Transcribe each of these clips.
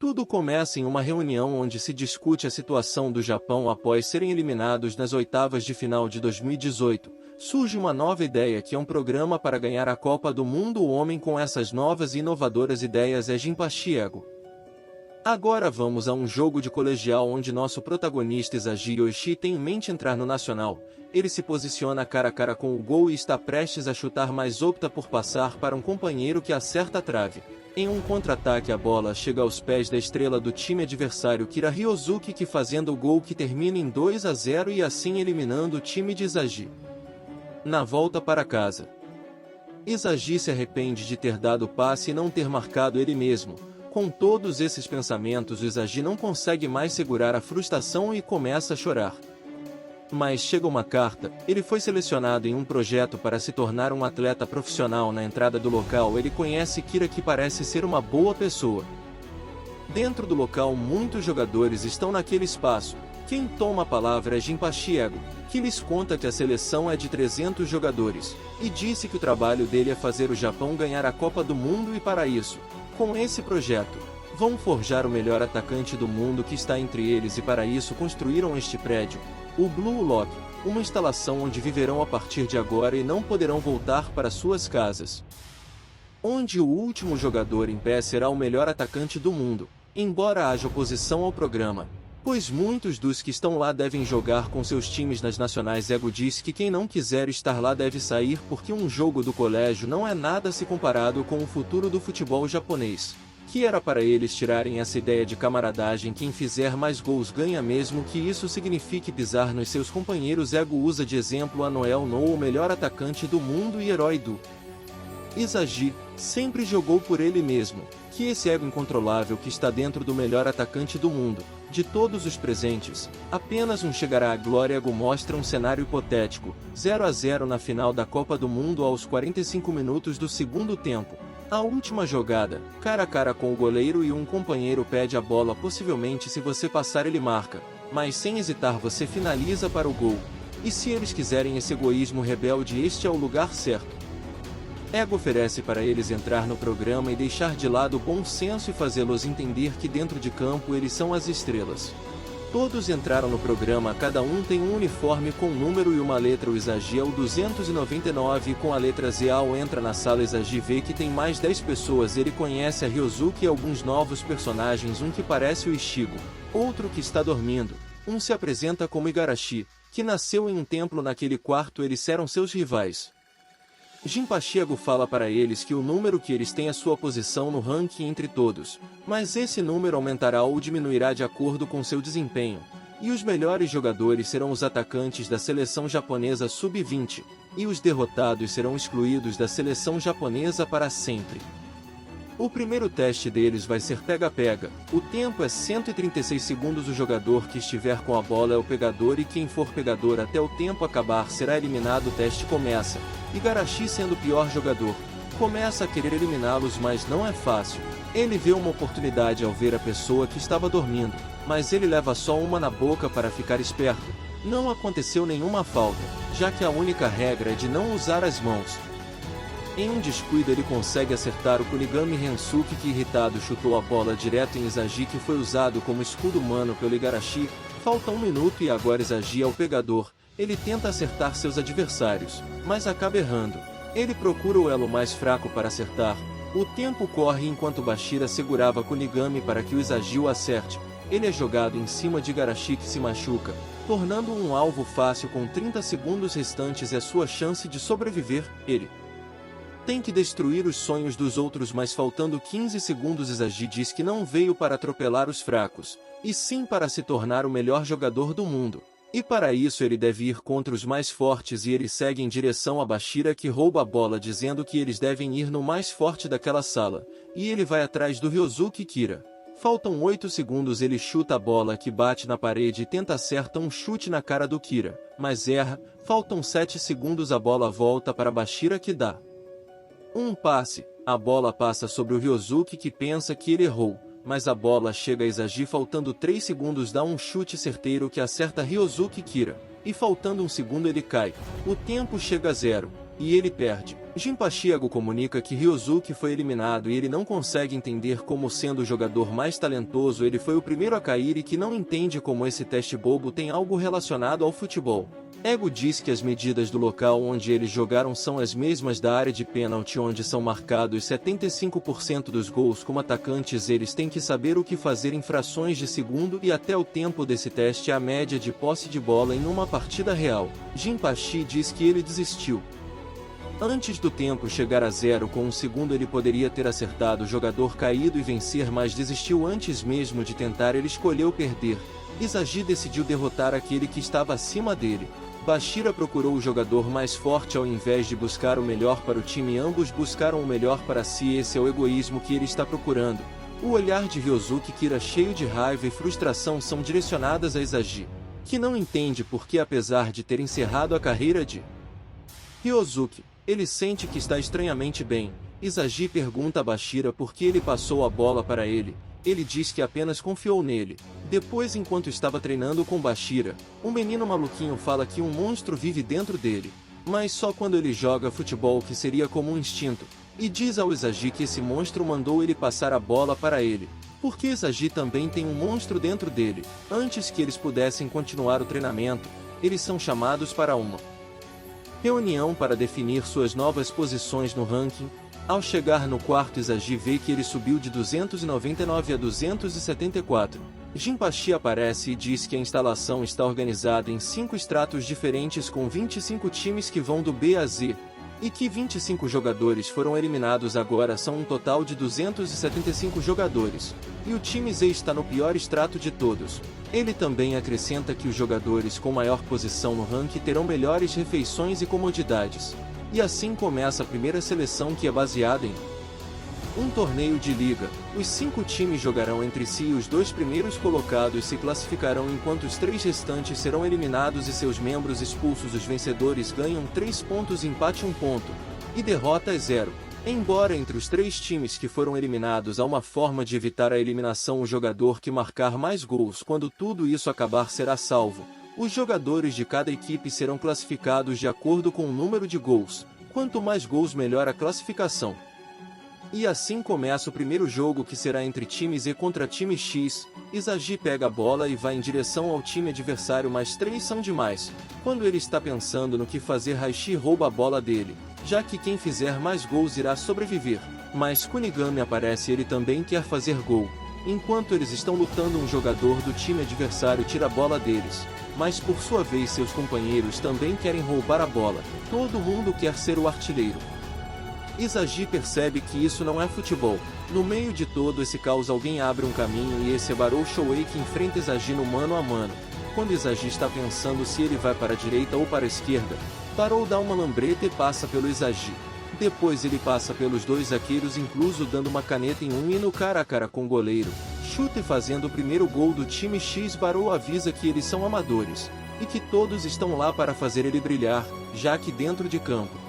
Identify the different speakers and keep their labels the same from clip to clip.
Speaker 1: Tudo começa em uma reunião onde se discute a situação do Japão após serem eliminados nas oitavas de final de 2018. Surge uma nova ideia que é um programa para ganhar a Copa do Mundo. O homem com essas novas e inovadoras ideias é Jinpachi Ego. Agora vamos a um jogo de colegial onde nosso protagonista Isagi Yoshi tem em mente entrar no Nacional. Ele se posiciona cara a cara com o gol e está prestes a chutar, mas opta por passar para um companheiro que acerta a trave. Em um contra-ataque, a bola chega aos pés da estrela do time adversário Kira Ryozuki, que fazendo o gol que termina em 2-0 e assim eliminando o time de Isagi. Na volta para casa, Isagi se arrepende de ter dado o passe e não ter marcado ele mesmo. Com todos esses pensamentos, o Isagi não consegue mais segurar a frustração e começa a chorar. Mas chega uma carta. Ele foi selecionado em um projeto para se tornar um atleta profissional. Na entrada do local, ele conhece Kira, que parece ser uma boa pessoa. Dentro do local, muitos jogadores estão naquele espaço. Quem toma a palavra é Jinpachi Ego, que lhes conta que a seleção é de 300 jogadores, e disse que o trabalho dele é fazer o Japão ganhar a Copa do Mundo e para isso, com esse projeto, vão forjar o melhor atacante do mundo que está entre eles, e para isso construíram este prédio, o Blue Lock, uma instalação onde viverão a partir de agora e não poderão voltar para suas casas. Onde o último jogador em pé será o melhor atacante do mundo, embora haja oposição ao programa, pois muitos dos que estão lá devem jogar com seus times nas nacionais. Ego diz que quem não quiser estar lá deve sair, porque um jogo do colégio não é nada se comparado com o futuro do futebol japonês, que era para eles tirarem essa ideia de camaradagem. Quem fizer mais gols ganha, mesmo que isso signifique pisar nos seus companheiros. Ego usa de exemplo a Noel No, o melhor atacante do mundo e herói do Isagi, sempre jogou por ele mesmo, que esse ego incontrolável que está dentro do melhor atacante do mundo. De todos os presentes, apenas um chegará à glória. Ego mostra um cenário hipotético, 0-0 na final da Copa do Mundo aos 45 minutos do segundo tempo. A última jogada, cara a cara com o goleiro e um companheiro pede a bola. Possivelmente, se você passar, ele marca, mas sem hesitar você finaliza para o gol. E se eles quiserem esse egoísmo rebelde, este é o lugar certo. Ego oferece para eles entrar no programa e deixar de lado o bom senso e fazê-los entender que dentro de campo eles são as estrelas. Todos entraram no programa, cada um tem um uniforme com um número e uma letra. O Isagi é o 299 e com a letra Z. Ao entra na sala, Isagi vê que tem mais 10 pessoas. Ele conhece a Ryozuki e alguns novos personagens, um que parece o Ishigo, outro que está dormindo, um se apresenta como Igarashi, que nasceu em um templo. Naquele quarto eles eram seus rivais. Jinpachi Ego fala para eles que o número que eles têm é sua posição no ranking entre todos, mas esse número aumentará ou diminuirá de acordo com seu desempenho, e os melhores jogadores serão os atacantes da seleção japonesa sub-20, e os derrotados serão excluídos da seleção japonesa para sempre. O primeiro teste deles vai ser pega-pega. O tempo é 136 segundos. O jogador que estiver com a bola é o pegador, e quem for pegador até o tempo acabar será eliminado. O teste começa. Igarashi, sendo o pior jogador, começa a querer eliminá-los, mas não é fácil. Ele vê uma oportunidade ao ver a pessoa que estava dormindo, mas ele leva só uma na boca para ficar esperto. Não aconteceu nenhuma falta, já que a única regra é de não usar as mãos. Em um descuido ele consegue acertar o Kunigami Rensuke, que irritado chutou a bola direto em Isagi, que foi usado como escudo humano pelo Igarashi. Falta 1 minuto e agora Isagi é o pegador. Ele tenta acertar seus adversários, mas acaba errando. Ele procura o elo mais fraco para acertar. O tempo corre enquanto Bashira segurava Kunigami para que o Isagi o acerte. Ele é jogado em cima de Igarashi, que se machuca, tornando um alvo fácil. Com 30 segundos restantes é sua chance de sobreviver. Ele tem que destruir os sonhos dos outros, mas faltando 15 segundos Isagi diz que não veio para atropelar os fracos, e sim para se tornar o melhor jogador do mundo. E para isso ele deve ir contra os mais fortes, e ele segue em direção a Bashira, que rouba a bola dizendo que eles devem ir no mais forte daquela sala, e ele vai atrás do Ryozuki Kira. Faltam 8 segundos, ele chuta a bola que bate na parede e tenta acertar um chute na cara do Kira, mas erra. Faltam 7 segundos, a bola volta para Bashira, que dá um passe. A bola passa sobre o Ryozuki, que pensa que ele errou, mas a bola chega a Isagi. Faltando 3 segundos, dá um chute certeiro que acerta Ryozuki Kira, e faltando 1 segundo ele cai. O tempo chega a 0. e ele perde. Jinpachiago comunica que Ryosuke foi eliminado e ele não consegue entender como, sendo o jogador mais talentoso, ele foi o primeiro a cair e que não entende como esse teste bobo tem algo relacionado ao futebol. Ego diz que as medidas do local onde eles jogaram são as mesmas da área de pênalti, onde são marcados 75% dos gols. Como atacantes, eles têm que saber o que fazer em frações de segundo, e até o tempo desse teste é a média de posse de bola em uma partida real. Jinpachi diz que ele desistiu antes do tempo chegar a 0 com um segundo. Ele poderia ter acertado o jogador caído e vencer, mas desistiu antes mesmo de tentar. Ele escolheu perder. Izagi decidiu derrotar aquele que estava acima dele. Bashira procurou o jogador mais forte ao invés de buscar o melhor para o time. Ambos buscaram o melhor para si. Esse é o egoísmo que ele está procurando. O olhar de Ryosuke Kira, cheio de raiva e frustração, são direcionadas a Izagi, que não entende porque, apesar de ter encerrado a carreira de Ryosuke, ele sente que está estranhamente bem. Izagi pergunta a Bashira por que ele passou a bola para ele. Ele diz que apenas confiou nele. Depois, enquanto estava treinando com Bashira, o menino maluquinho fala que um monstro vive dentro dele, mas só quando ele joga futebol, que seria como um instinto, e diz ao Izagi que esse monstro mandou ele passar a bola para ele, porque Izagi também tem um monstro dentro dele. Antes que eles pudessem continuar o treinamento, eles são chamados para uma reunião para definir suas novas posições no ranking. Ao chegar no quarto, Izagi vê que ele subiu de 299 a 274. Jinpachi aparece e diz que a instalação está organizada em 5 estratos diferentes com 25 times que vão do B a Z, e que 25 jogadores foram eliminados. Agora são um total de 275 jogadores, e o time Z está no pior extrato de todos. Ele também acrescenta que os jogadores com maior posição no ranking terão melhores refeições e comodidades. E assim começa a primeira seleção, que é baseada em um torneio de liga. Os 5 times jogarão entre si e os 2 primeiros colocados se classificarão, enquanto os 3 restantes serão eliminados e seus membros expulsos. Os vencedores ganham 3 pontos, empate 1 ponto, e derrota é 0. Embora entre os 3 times que foram eliminados há uma forma de evitar a eliminação, o jogador que marcar mais gols quando tudo isso acabar será salvo. Os jogadores de cada equipe serão classificados de acordo com o número de gols. Quanto mais gols, melhor a classificação. E assim começa o primeiro jogo, que será entre time Z contra time X. Izagi pega a bola e vai em direção ao time adversário, mas 3 são demais. Quando ele está pensando no que fazer, Raishi rouba a bola dele, já que quem fizer mais gols irá sobreviver. Mas Kunigami aparece, ele também quer fazer gol. Enquanto eles estão lutando, um jogador do time adversário tira a bola deles, mas por sua vez seus companheiros também querem roubar a bola. Todo mundo quer ser o artilheiro. Izagi percebe que isso não é futebol. No meio de todo esse caos, alguém abre um caminho, e esse é Barou Shoei, que enfrenta Izagi no mano a mano. Quando Izagi está pensando se ele vai para a direita ou para a esquerda, Barou dá uma lambreta e passa pelo Izagi. Depois ele passa pelos 2 zagueiros, incluso dando uma caneta em um e no cara a cara com o goleiro. Chuta e fazendo o primeiro gol do time X. Barou avisa que eles são amadores, e que todos estão lá para fazer ele brilhar, já que dentro de campo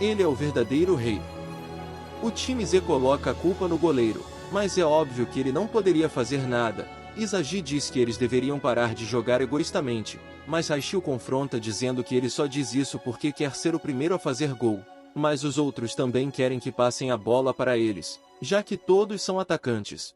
Speaker 1: ele é o verdadeiro rei. O time Z coloca a culpa no goleiro, mas é óbvio que ele não poderia fazer nada. Izagi diz que eles deveriam parar de jogar egoístamente, mas Raishi o confronta dizendo que ele só diz isso porque quer ser o primeiro a fazer gol. Mas os outros também querem que passem a bola para eles, já que todos são atacantes.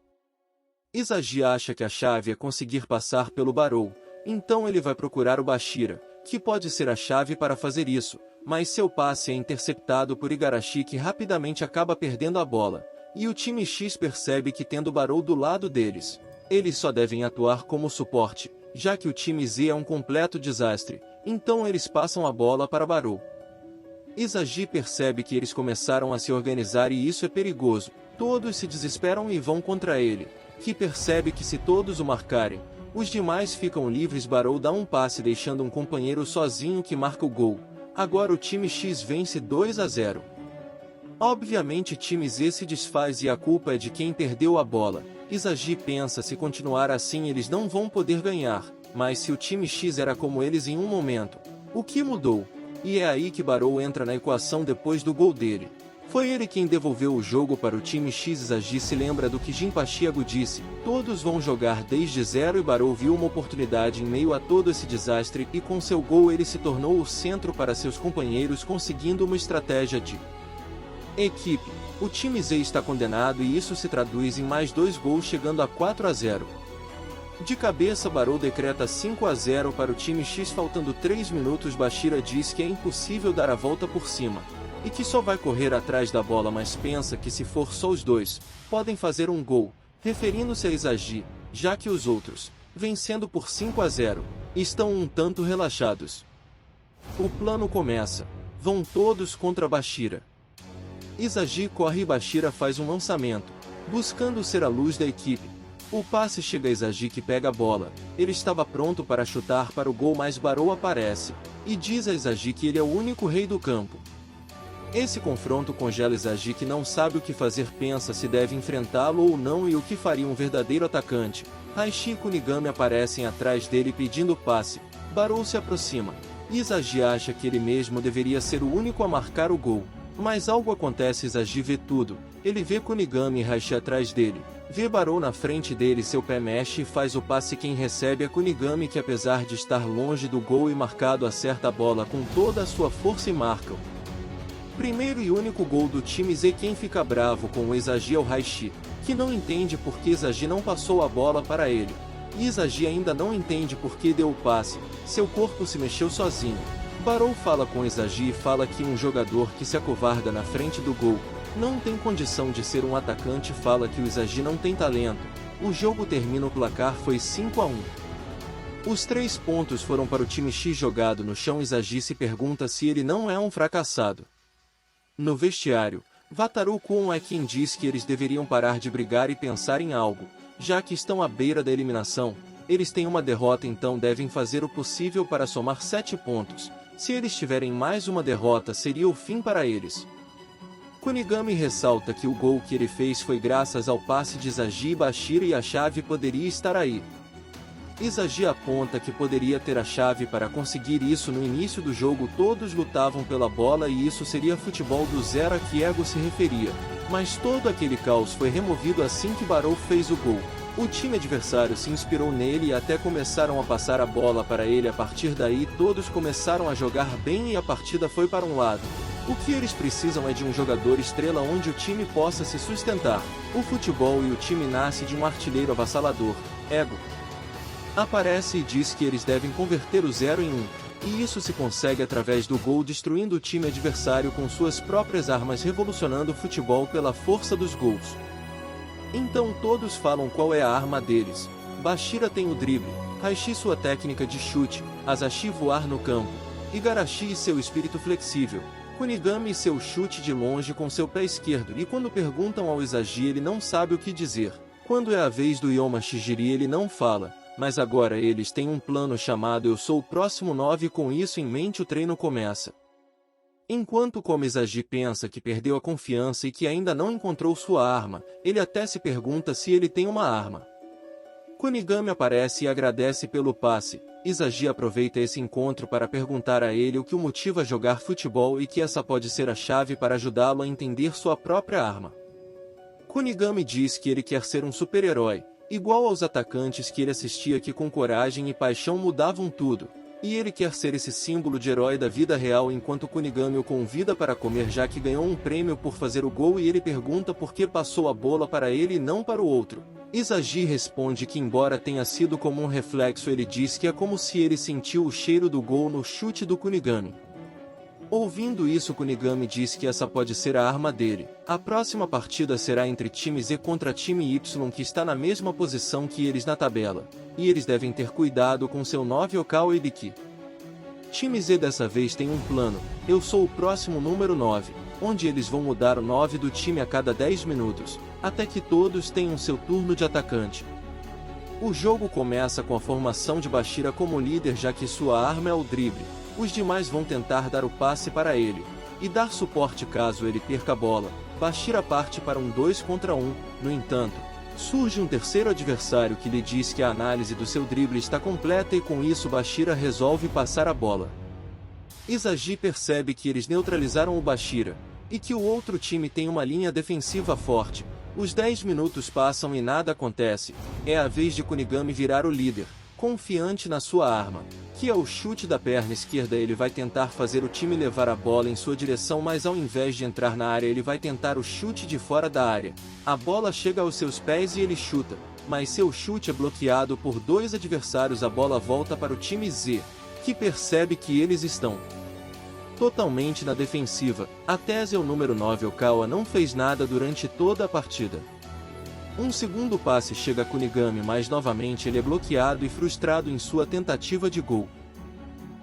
Speaker 1: Izagi acha que a chave é conseguir passar pelo Barou, então ele vai procurar o Bashira, que pode ser a chave para fazer isso, mas seu passe é interceptado por Igarashi, que rapidamente acaba perdendo a bola, e o time X percebe que, tendo Barou do lado deles, eles só devem atuar como suporte, já que o time Z é um completo desastre, então eles passam a bola para Barou. Izagi percebe que eles começaram a se organizar e isso é perigoso. Todos se desesperam e vão contra ele, que percebe que se todos o marcarem, os demais ficam livres. Barou dá um passe deixando um companheiro sozinho, que marca o gol. Agora o time X vence 2 a 0. Obviamente time Z se desfaz e a culpa é de quem perdeu a bola. Izagi pensa, se continuar assim eles não vão poder ganhar, mas se o time X era como eles em um momento, o que mudou? E é aí que Barou entra na equação depois do gol dele. Foi ele quem devolveu o jogo para o time X. Izagi se lembra do que Jinpachiago disse: todos vão jogar desde zero, e Barou viu uma oportunidade em meio a todo esse desastre e com seu gol ele se tornou o centro para seus companheiros, conseguindo uma estratégia de equipe. O time Z está condenado e isso se traduz em mais 2 gols, chegando a 4-0. De cabeça, Barou decreta 5-0 para o time X faltando 3 minutos. Bashira diz que é impossível dar a volta por cima e que só vai correr atrás da bola, mas pensa que se for só os dois, podem fazer um gol, referindo-se a Izagi, já que os outros, vencendo por 5-0, estão um tanto relaxados. O plano começa. Vão todos contra Bashira. Izagi corre e Bashira faz um lançamento, buscando ser a luz da equipe. O passe chega a Izagi, que pega a bola. Ele estava pronto para chutar para o gol, mas Barou aparece e diz a Izagi que ele é o único rei do campo. Esse confronto congela Izagi, que não sabe o que fazer, pensa se deve enfrentá-lo ou não e o que faria um verdadeiro atacante. Raishi e Kunigami aparecem atrás dele pedindo passe. Barou se aproxima. Izagi acha que ele mesmo deveria ser o único a marcar o gol. Mas algo acontece. Izagi vê tudo. Ele vê Kunigami e Raishi atrás dele. Vê Barou na frente dele, seu pé mexe e faz o passe. Quem recebe é Kunigami, que apesar de estar longe do gol e marcado, acerta a bola com toda a sua força e marca o primeiro e único gol do time Z. Quem fica bravo com o Izagi é o Raishi, que não entende por que Izagi não passou a bola para ele. E Izagi ainda não entende por que deu o passe, seu corpo se mexeu sozinho. Barou fala com Izagi e fala que um jogador que se acovarda na frente do gol não tem condição de ser um atacante. Fala que o Izagi não tem talento. O jogo termina, o placar foi 5-1. Os 3 pontos foram para o time X. Jogado no chão, Izagi se pergunta se ele não é um fracassado. No vestiário, Wataru Kon é quem diz que eles deveriam parar de brigar e pensar em algo, já que estão à beira da eliminação. Eles têm uma derrota, então devem fazer o possível para somar 7 pontos. Se eles tiverem mais uma derrota, seria o fim para eles. Kunigami ressalta que o gol que ele fez foi graças ao passe de Izagi e Bashira e a chave poderia estar aí. Izagi aponta que poderia ter a chave para conseguir isso. No início do jogo todos lutavam pela bola e isso seria futebol do zero a que Ego se referia. Mas todo aquele caos foi removido assim que Barou fez o gol. O time adversário se inspirou nele e até começaram a passar a bola para ele. A partir daí todos começaram a jogar bem e a partida foi para um lado. O que eles precisam é de um jogador estrela onde o time possa se sustentar. O futebol e o time nasce de um artilheiro avassalador, Ego. Aparece e diz que eles devem converter o 0 em 1, e isso se consegue através do gol, destruindo o time adversário com suas próprias armas, revolucionando o futebol pela força dos gols. Então todos falam qual é a arma deles. Bashira tem o drible, Raishi sua técnica de chute, Asashi voar no campo, Igarashi e seu espírito flexível, Kunigami e seu chute de longe com seu pé esquerdo. E quando perguntam ao Izagi, ele não sabe o que dizer. Quando é a vez do Yoma Shijiri, ele não fala. Mas agora eles têm um plano chamado Eu Sou o Próximo 9. Com isso em mente, o treino começa. Enquanto Izagi pensa que perdeu a confiança e que ainda não encontrou sua arma, ele até se pergunta se ele tem uma arma. Kunigami aparece e agradece pelo passe. Izagi aproveita esse encontro para perguntar a ele o que o motiva a jogar futebol e que essa pode ser a chave para ajudá-lo a entender sua própria arma. Kunigami diz que ele quer ser um super-herói, igual aos atacantes que ele assistia, que com coragem e paixão mudavam tudo, e ele quer ser esse símbolo de herói da vida real. Enquanto Kunigami o convida para comer, já que ganhou um prêmio por fazer o gol, e ele pergunta por que passou a bola para ele e não para o outro. Izagi responde que embora tenha sido como um reflexo, ele diz que é como se ele sentiu o cheiro do gol no chute do Kunigami. Ouvindo isso, Kunigami diz que essa pode ser a arma dele. A próxima partida será entre time Z contra time Y, que está na mesma posição que eles na tabela, e eles devem ter cuidado com seu 9 Okawa Ibiki. Time Z dessa vez tem um plano, Eu Sou o Próximo número 9, onde eles vão mudar o 9 do time a cada 10 minutos, até que todos tenham seu turno de atacante. O jogo começa com a formação de Bashira como líder, já que sua arma é o drible. Os demais vão tentar dar o passe para ele e dar suporte caso ele perca a bola. Bashira parte para um 2 contra 1, no entanto, surge um terceiro adversário que lhe diz que a análise do seu drible está completa e com isso Bashira resolve passar a bola. Izagi percebe que eles neutralizaram o Bashira, e que o outro time tem uma linha defensiva forte. Os 10 minutos passam e nada acontece. É a vez de Kunigami virar o líder, confiante na sua arma, que é o chute da perna esquerda. Ele vai tentar fazer o time levar a bola em sua direção, mas ao invés de entrar na área ele vai tentar o chute de fora da área. A bola chega aos seus pés e ele chuta, mas seu chute é bloqueado por dois adversários. A bola volta para o time Z, que percebe que eles estão totalmente na defensiva. Até o número 9 Okawa não fez nada durante toda a partida. Um segundo passe chega a Kunigami, mas novamente ele é bloqueado e frustrado em sua tentativa de gol.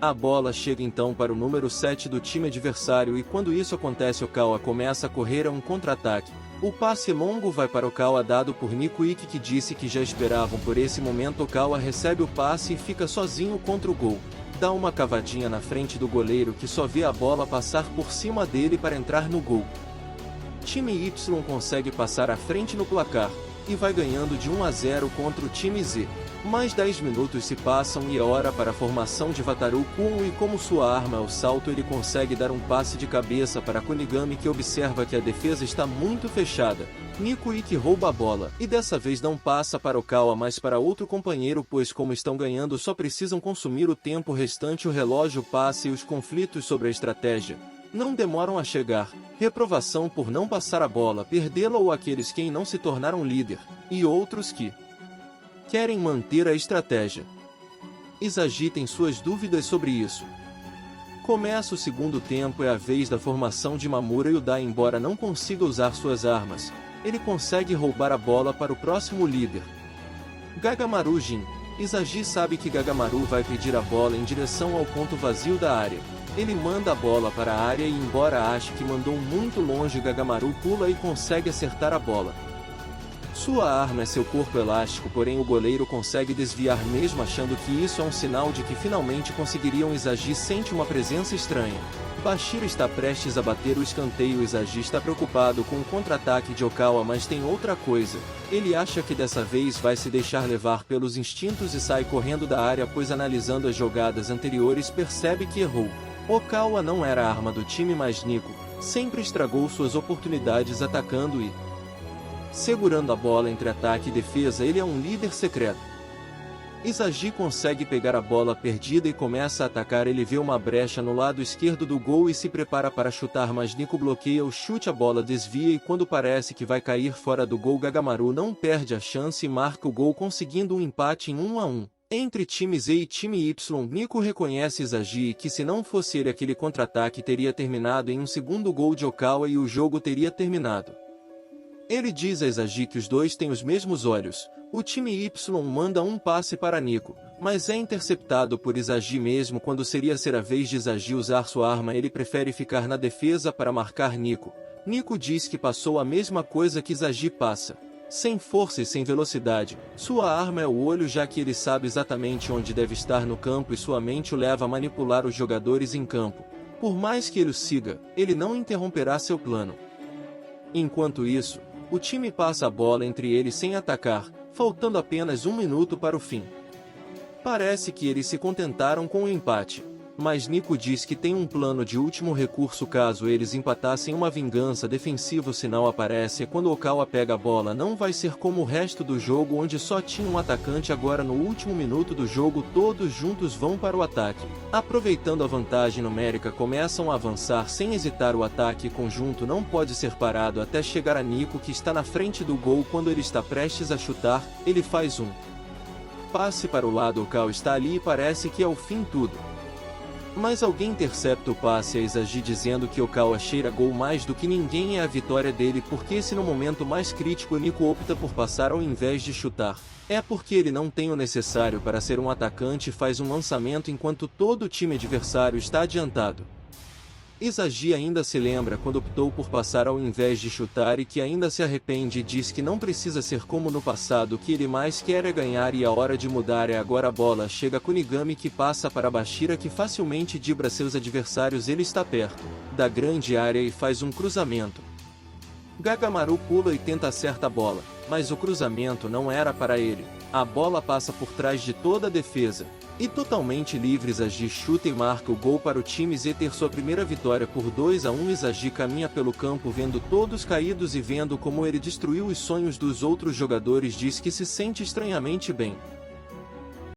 Speaker 1: A bola chega então para o número 7 do time adversário e quando isso acontece Okawa começa a correr a um contra-ataque. O passe longo vai para Okawa dado por Nico Ikki, que disse que já esperavam por esse momento. Okawa recebe o passe e fica sozinho contra o gol. Dá uma cavadinha na frente do goleiro, que só vê a bola passar por cima dele para entrar no gol. Time Y consegue passar à frente no placar, e vai ganhando de 1-0 contra o time Z. Mais 10 minutos se passam e é hora para a formação de Wataru Kumo, e como sua arma é o salto ele consegue dar um passe de cabeça para Kunigami, que observa que a defesa está muito fechada. Nico Ikki rouba a bola, e dessa vez não passa para Okawa mas para outro companheiro, pois como estão ganhando só precisam consumir o tempo restante. O relógio passa e os conflitos sobre a estratégia não demoram a chegar. Reprovação por não passar a bola, perdê-la, ou aqueles quem não se tornaram líder, e outros que querem manter a estratégia. Izagi tem suas dúvidas sobre isso. Começa o segundo tempo, é a vez da formação de Mamura e Udai. Embora não consiga usar suas armas, ele consegue roubar a bola para o próximo líder, Gagamaru Jin. Izagi sabe que Gagamaru vai pedir a bola em direção ao ponto vazio da área. Ele manda a bola para a área e embora ache que mandou muito longe, Gagamaru pula e consegue acertar a bola. Sua arma é seu corpo elástico, porém o goleiro consegue desviar mesmo achando que isso é um sinal de que finalmente conseguiriam. Izagi sente uma presença estranha. Bashir está prestes a bater o escanteio. Izagi está preocupado com o contra-ataque de Okawa, mas tem outra coisa. Ele acha que dessa vez vai se deixar levar pelos instintos e sai correndo da área, pois analisando as jogadas anteriores percebe que errou. Okawa não era a arma do time, mas Nico sempre estragou suas oportunidades atacando e segurando a bola entre ataque e defesa. Ele é um líder secreto. Izagi consegue pegar a bola perdida e começa a atacar. Ele vê uma brecha no lado esquerdo do gol e se prepara para chutar, mas Nico bloqueia o chute. A bola desvia e quando parece que vai cair fora do gol, Gagamaru não perde a chance e marca o gol, conseguindo um empate em 1-1. Entre time Z e time Y, Nico reconhece Izagi e que se não fosse ele aquele contra-ataque teria terminado em um segundo gol de Okawa e o jogo teria terminado. Ele diz a Izagi que os dois têm os mesmos olhos. O time Y manda um passe para Nico, mas é interceptado por Izagi. Mesmo quando seria ser a vez de Izagi usar sua arma, ele prefere ficar na defesa para marcar Nico. Nico diz que passou a mesma coisa que Izagi passa. Sem força e sem velocidade, sua arma é o olho, já que ele sabe exatamente onde deve estar no campo e sua mente o leva a manipular os jogadores em campo. Por mais que ele o siga, ele não interromperá seu plano. Enquanto isso, o time passa a bola entre eles sem atacar, faltando apenas 1 minuto para o fim. Parece que eles se contentaram com o empate. Mas Nico diz que tem um plano de último recurso caso eles empatassem, uma vingança defensiva. O sinal aparece quando Okawa pega a bola. Não vai ser como o resto do jogo, onde só tinha um atacante. Agora no último minuto do jogo todos juntos vão para o ataque. Aproveitando a vantagem numérica começam a avançar sem hesitar. O ataque conjunto não pode ser parado até chegar a Nico, que está na frente do gol. Quando ele está prestes a chutar, ele faz um passe para o lado. Okawa está ali e parece que é o fim tudo. Mas alguém intercepta o passe a Izagi, dizendo que Okawa cheira gol mais do que ninguém. É a vitória dele, porque se no momento mais crítico Nico opta por passar ao invés de chutar, é porque ele não tem o necessário para ser um atacante e faz um lançamento enquanto todo o time adversário está adiantado. Izagi ainda se lembra quando optou por passar ao invés de chutar e que ainda se arrepende e diz que não precisa ser como no passado, o que ele mais quer é ganhar e a hora de mudar é agora. A bola chega a Kunigami, que passa para Bashira, que facilmente dribla seus adversários. Ele está perto da grande área e faz um cruzamento. Gagamaru pula e tenta acertar a bola, mas o cruzamento não era para ele. A bola passa por trás de toda a defesa. E totalmente livres, Agi chuta e marca o gol para o time Z ter sua primeira vitória por 2-1. Agi caminha pelo campo vendo todos caídos e vendo como ele destruiu os sonhos dos outros jogadores. Diz que se sente estranhamente bem.